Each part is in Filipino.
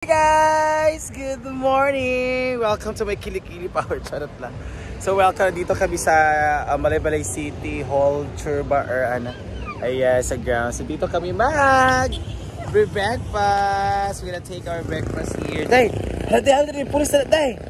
Hey guys! Good morning! Welcome to my Kilikili Power. Charot lang. So welcome dito kami sa Malaybalay City Hall, Churba or ano. Ay sa ground. So dito kami breakfast. We're gonna take our breakfast here. Day! Hadi pulis na day!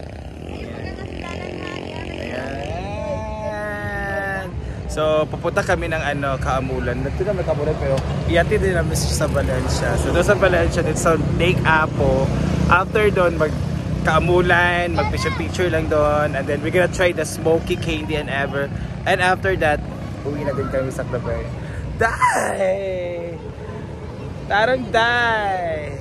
So, papunta kami ng Kaamulan. Dito naman Kaamulan pero iati din namin sa Valencia. So, doon sa Valencia, dito sa Lake Apo. After doon, mag-Kaamulan, mag-picture lang doon. And then, we're gonna try the smoky candy and ever. And after that, uwi na din kami sa Claver. Die! Tarang die!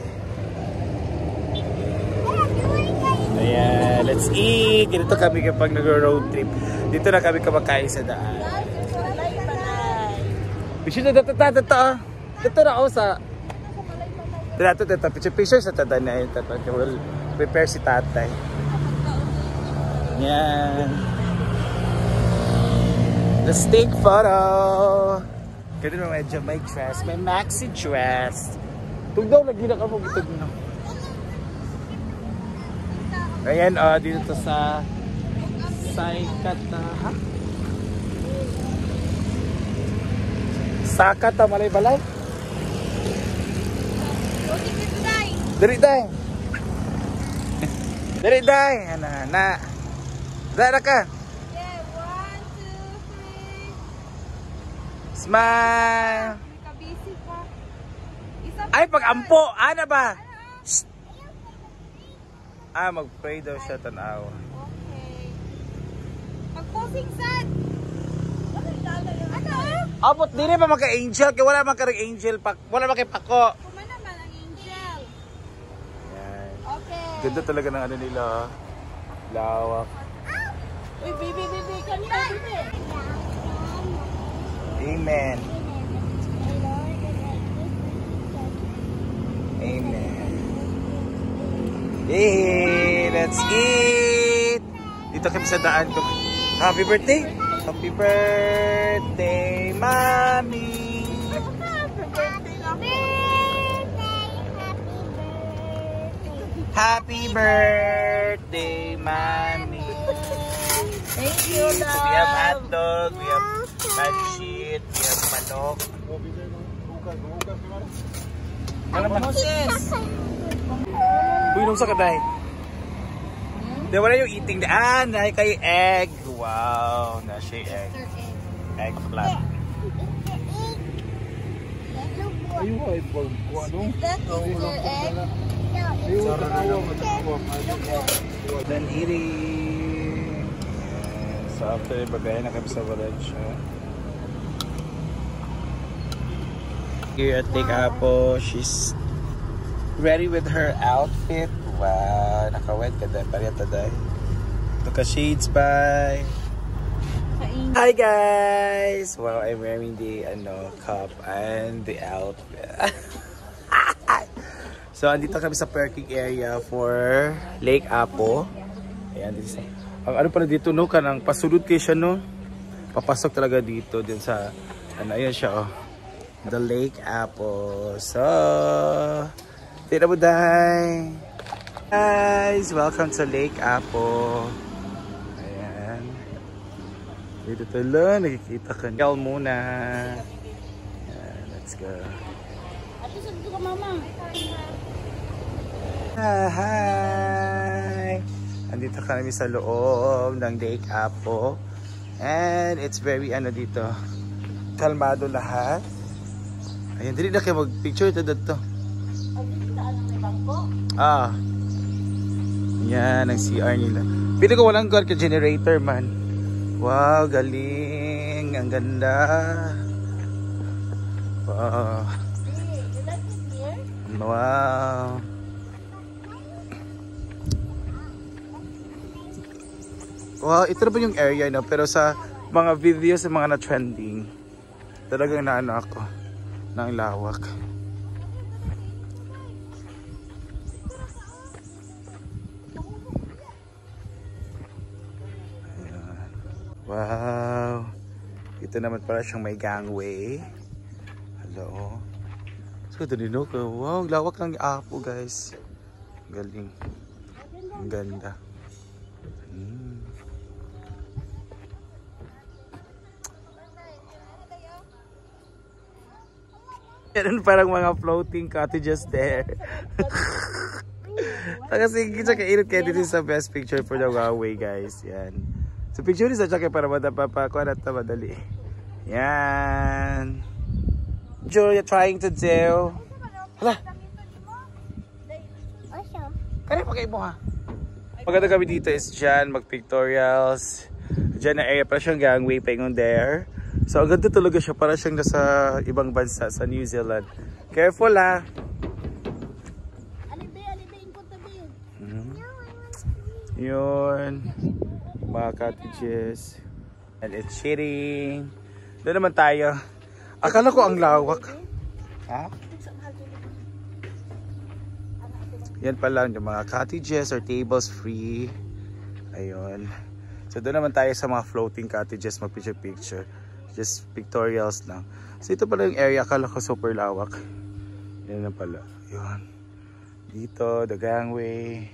Ayan, let's eat! Dito kami kapag nag-road trip. Dito na kami kumakain sa daan. Picture na dito na ako sa picture sa tada na ito. We'll prepare si tatay. Yan. Let's take photo. Ganun mo medyo may dress. May maxi dress. Tugdaw lagi na ka mo. Ayan dito sa Saykata. Sakata Malaybalay. Dari day. Dari day. Ana. Dara ka. Yeah, 1, 2, 3. Smile. Kabisi pa. Ay pag-ampo, ana ba? Mag-pray daw siya tanaw. Okay. Pag-posing sad. Abot dili pa maka-angel kay wala man ka-angel pa. Wala man kay pako. Kumana man ang angel. Yan. Okay. Ganda talaga ng ano nila. Lawak. Uy, baby, kanta, baby. Amen. Amen. Hey, let's eat. Dito kami sa daan ko. Happy birthday. Happy birthday, Mommy. Happy birthday, Mommy. Thank you, love. So we have hot dog, we have pancit, we have manok. Ano naman? Uy, nung sa katay. Wala yung eating daan. Nahay kayo egg. Wow. Na siya egg. Eggplant. Ayun ay pag ano? That is your egg. Then eating. So after bagay na kami sa Valencia. Here at Lake Apo, she's ready with her outfit. Wow, nakawet ka dahil pariya taday. Ito ka shades by. Hi guys! Wow, I'm wearing the cup and the outfit. So, andito kami sa parking area for Lake Apo. Ayan, dito sa... Ano pala dito, no? Kanang pasulod kayo siya, no? Papasok talaga dito, din sa... ayan siya, oh. The Lake Apo. So... Tira mo, day! Guys, welcome to Lake Apo. Ayan. Dito tala, nakikita ka niya muna. Ayan, let's go. Ate, sabi ko ka, mama. Hi! Andito kami sa loob ng Lake Apo. And it's very dito. Kalmado lahat. Ayan, dili na kayo mag-picture ito dito. Yan ang CR nila. Pili ko walang car ka generator man. Wow, galing. Ang ganda. Wow. Wow. Wow, ito na ba yung area, no? Pero sa mga videos, sa mga na-trending, talagang naano ako ng lawak. Wow. Ito naman pala siyang may gangway. Hello. So, ito din ako. Wow, lawak ng Apo, guys. Galing. Ang ganda. Meron parang mga floating cottages there. Kasi kita kainit kayo dito sa best picture for the Huawei, guys. Yan. So picture is at para madapapakuha na ito madali. Yan. Julia trying to do. Hala. Kaya pagay mo ha. Maganda kami dito is dyan, mag-pictorials. Dyan na area, para siyang gangway paingon there. So, ang ganda talaga siya, para siyang nasa ibang bansa, sa New Zealand. Careful ha! Yun. Mga cottages. And it's shitting. Doon naman tayo. Akala ko ang lawak. Ha? Yan pa lang, yung mga cottages or tables free. Ayun. So doon naman tayo sa mga floating cottages, mag-picture-picture. Just pictorials lang. So ito pala yung area, akala ko super lawak. Yan na pala. Yun. Dito, the gangway.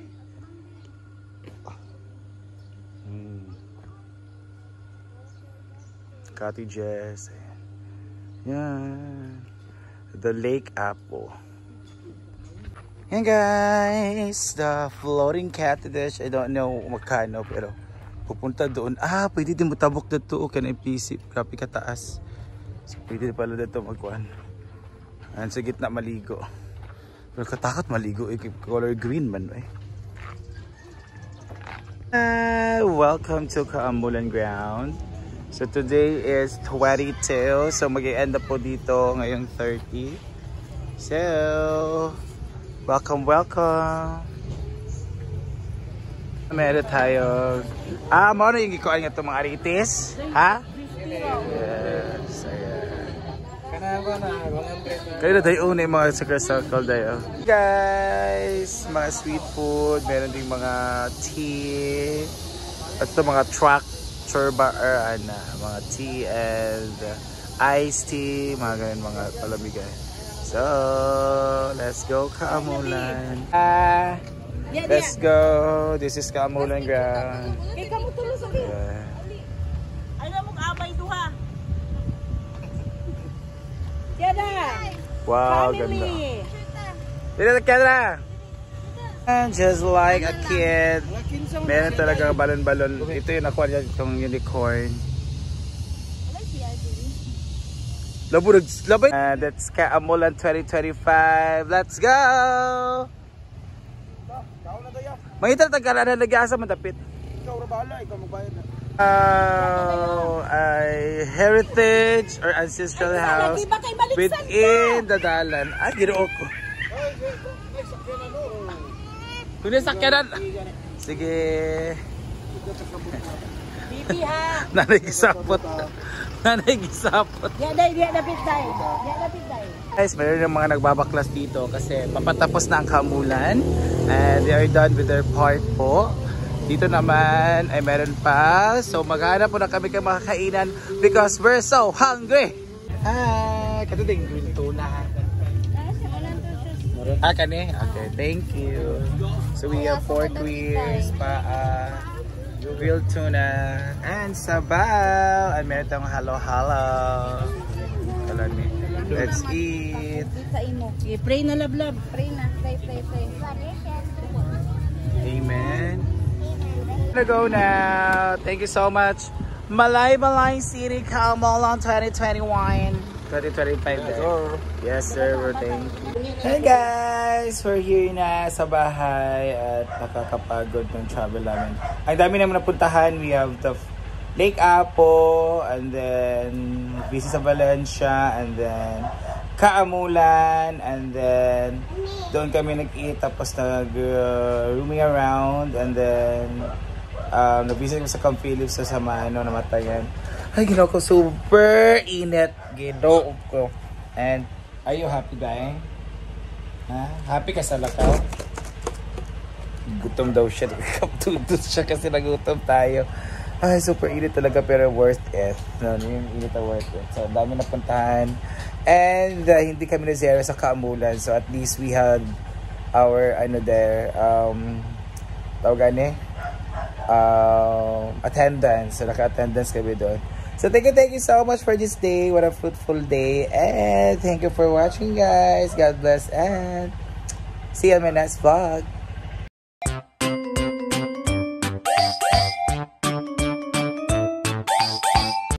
Cottages. Yan. The Lake Apple. Yan guys, the floating cottage. I don't know magkano pero pupunta doon. Ah, pwede din mutabok dito. Can I PC? Grabe kataas. So pwede pala dito magkuhan. And sa gitna maligo. Pero katakot maligo. Color green man eh. Welcome to Kaamulan Ground. So today is 22. So mag-i-end up po dito ngayong 30. So welcome. Meron tayo. Mo na yung gikuan nga itong mga aritis? Ha? Yes. Kaya na tayo una yung mga circle tayo. Guys, mga sweet food. Meron ding mga tea. At ito mga truck. Churba or mga tea and iced tea. Mga ganyan mga palamigan. So, let's go Kaamulan. Let's go. This is Kaamulan Ground. Yeah. Wow, ganda. Dito na camera. And just like a kid. Meron talaga balon-balon. Ito yung nakuha niya itong unicorn. That's Kaamulan 2025. Let's go! Mangita na tagkala na nag-asa matapit. Ikaw rabala, ikaw magbayad na. Heritage or ancestral house within the dalan. Ah, ginoo ko. Kunin sakyanan. Sige. Bibi ha. Nanagisapot. Nanagisapot. Dia dapit day. Guys, mayroon yung mga nagbabaklas dito kasi papatapos na ang Kaamulan and they are done with their part po. Dito naman ay meron pa. So maghanap po na kami kay makakainan because we're so hungry. Hi! Katuding green tuna. Kani? Okay, thank you. So we have pork queers, paa, grilled tuna, and sabaw. And meron tayong halo-halo. Let's eat. Pray na lablab. Pray na. Pray. Amen. We're gonna go now. Thank you so much. Malay City, Kaamulan 2021. 2025 there. Yes sir, thank you. Hey guys, we're here na sa bahay at nakakapagod ng travel namin. Ang dami naman napuntahan. We have the Lake Apo, and then busy sa Valencia, and then Kaamulan, and then doon kami nag-eat, tapos nag-rooming around, and then nag-visit kami sa Camp Phillips sa Samano, namatayan. Ay, ginawa ko super init. Ginawa ko. And, are you happy, Day? Ha? Happy ka sa lakaw? Gutom daw siya. Kaptudot siya kasi nagutom tayo. Ay, super init talaga pero worth it. No, yung init na worth it. So, dami napuntahan. And, hindi kami na zero sa Kaamulan. So, at least we had our ano there tawagan attendance. So naka-attendance kami doon. So thank you so much for this day. What a fruitful day. And thank you for watching, guys. God bless and see you on my next vlog.